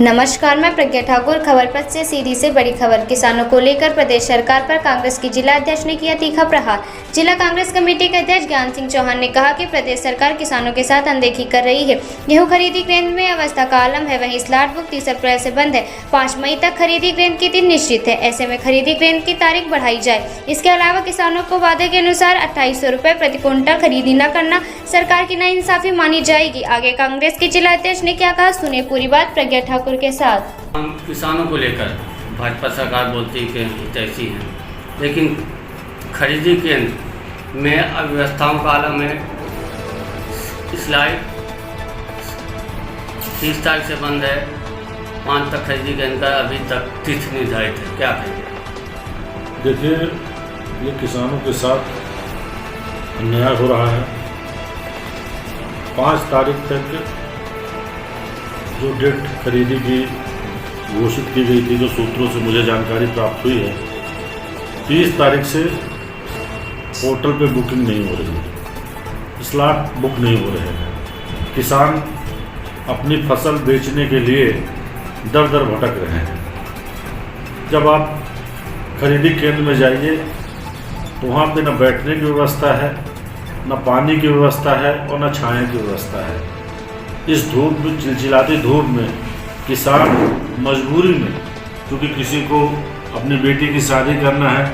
नमस्कार, मैं प्रज्ञा ठाकुर। खबर पथ से सीधी से बड़ी खबर। किसानों को लेकर प्रदेश सरकार पर कांग्रेस की जिला अध्यक्ष ने किया तीखा प्रहार। जिला कांग्रेस कमेटी के अध्यक्ष ज्ञान सिंह चौहान ने कहा कि प्रदेश सरकार किसानों के साथ अनदेखी कर रही है। गेहूं खरीदी केंद्र में अवस्था का आलम है, वहीं स्लॉट बुक 30 अप्रैल से बंद है। 5 मई तक खरीदी केंद्र की दिन निश्चित है। ऐसे में खरीदी केंद्र की तारीख बढ़ाई जाए। इसके अलावा किसानों को वादे के अनुसार 2800 रुपये प्रति क्विंटल खरीदी न करना सरकार की नाइंसाफी मानी जाएगी। आगे कांग्रेस के जिला अध्यक्ष ने क्या कहा, सुने पूरी बात प्रज्ञा ठाकुर के साथ। हम किसानों को लेकर भाजपा सरकार बोलती है कि हितैषी हैं, लेकिन खरीदी केंद्र में अव्यवस्थाओं का आलम है। स्लाइड 30 तारीख से बंद है, 5 तक खरीदी केंद्र का अभी तक तिथि निर्धारित है। क्या कहेंगे? देखिए, ये किसानों के साथ अन्याय हो रहा है। 5 तारीख तक जो डेट खरीदी की घोषित की गई थी, जो सूत्रों से मुझे जानकारी प्राप्त हुई है, 30 तारीख से पोर्टल पे बुकिंग नहीं हो रही है, स्लॉट बुक नहीं हो रहे हैं। किसान अपनी फसल बेचने के लिए दर दर भटक रहे हैं। जब आप खरीदी केंद्र में जाइए तो वहाँ पे न बैठने की व्यवस्था है, न पानी की व्यवस्था है और न छाया की व्यवस्था है। इस धूप में, चिलचिलाती धूप में किसान मजबूरी में, क्योंकि किसी को अपनी बेटी की शादी करना है,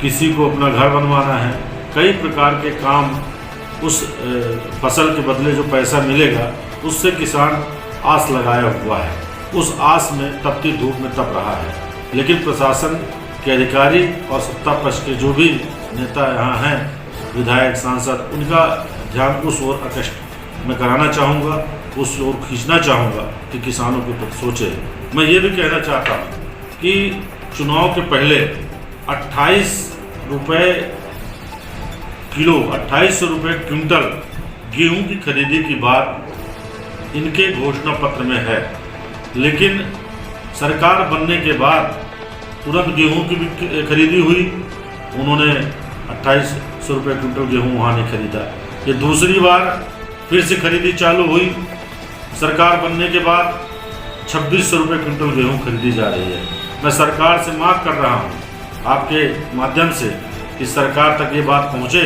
किसी को अपना घर बनवाना है, कई प्रकार के काम, उस फसल के बदले जो पैसा मिलेगा उससे किसान आस लगाया हुआ है। उस आस में तपती धूप में तप रहा है। लेकिन प्रशासन के अधिकारी और सत्ता पक्ष के जो भी नेता यहाँ हैं, विधायक, सांसद, उनका ध्यान उस ओर आकृष्ट मैं कराना चाहूँगा, उस ओर खींचना चाहूँगा कि किसानों के प्रति सोचे। मैं ये भी कहना चाहता हूँ कि चुनाव के पहले 28 रुपये किलो, 2800 रुपये क्विंटल गेहूं की खरीदी की बात इनके घोषणा पत्र में है, लेकिन सरकार बनने के बाद तुरंत गेहूं की भी खरीदी हुई। उन्होंने 2800 रुपये क्विंटल गेहूं वहाँ नहीं खरीदा। ये दूसरी बार फिर से खरीदी चालू हुई। सरकार बनने के बाद 2600 रुपये क्विंटल गेहूँ खरीदी जा रही है। मैं सरकार से मांग कर रहा हूँ आपके माध्यम से कि सरकार तक ये बात पहुँचे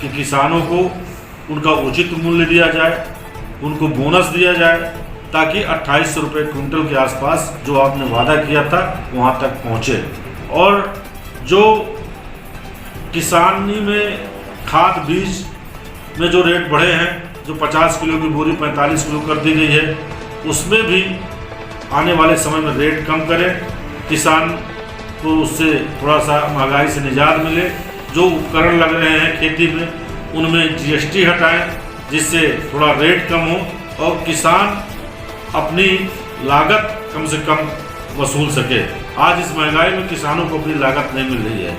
कि किसानों को उनका उचित मूल्य दिया जाए, उनको बोनस दिया जाए, ताकि 2800 रुपये क्विंटल के आसपास जो आपने वादा किया था वहाँ तक पहुँचे। और जो किसानी में खाद बीज में जो रेट बढ़े हैं, जो 50 किलो की बोरी 45 किलो कर दी गई है, उसमें भी आने वाले समय में रेट कम करें, किसान को उससे थोड़ा सा महंगाई से निजात मिले। जो उपकरण लग रहे हैं खेती में, उनमें GST हटाएं, जिससे थोड़ा रेट कम हो और किसान अपनी लागत कम से कम वसूल सके। आज इस महंगाई में किसानों को अपनी लागत नहीं मिल रही है।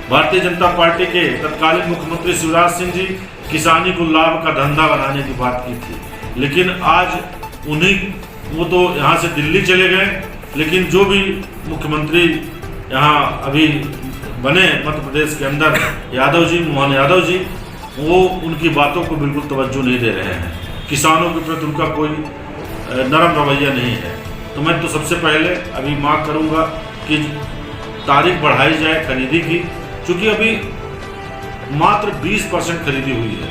भारतीय जनता पार्टी के तत्कालीन मुख्यमंत्री शिवराज सिंह जी किसानी को लाभ का धंधा बनाने की बात की थी, लेकिन आज वो तो यहाँ से दिल्ली चले गए। लेकिन जो भी मुख्यमंत्री यहाँ अभी बने मध्य प्रदेश के अंदर, यादव जी, मोहन यादव जी, वो उनकी बातों को बिल्कुल तवज्जो नहीं दे रहे हैं। किसानों के प्रति उनका कोई नरम रवैया नहीं है। तो मैं तो सबसे पहले अभी मांग करूँगा कि तारीख बढ़ाई जाए खरीदी की, क्योंकि अभी मात्र 20% खरीदी हुई है,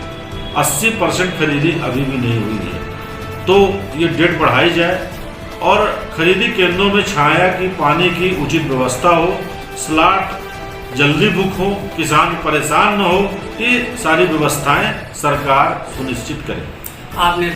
80% खरीदी अभी भी नहीं हुई है। तो ये डेट बढ़ाई जाए और खरीदी केंद्रों में छाया की, पानी की उचित व्यवस्था हो, स्लॉट जल्दी बुक हो, किसान परेशान न हो। ये सारी व्यवस्थाएं सरकार सुनिश्चित करे। आपने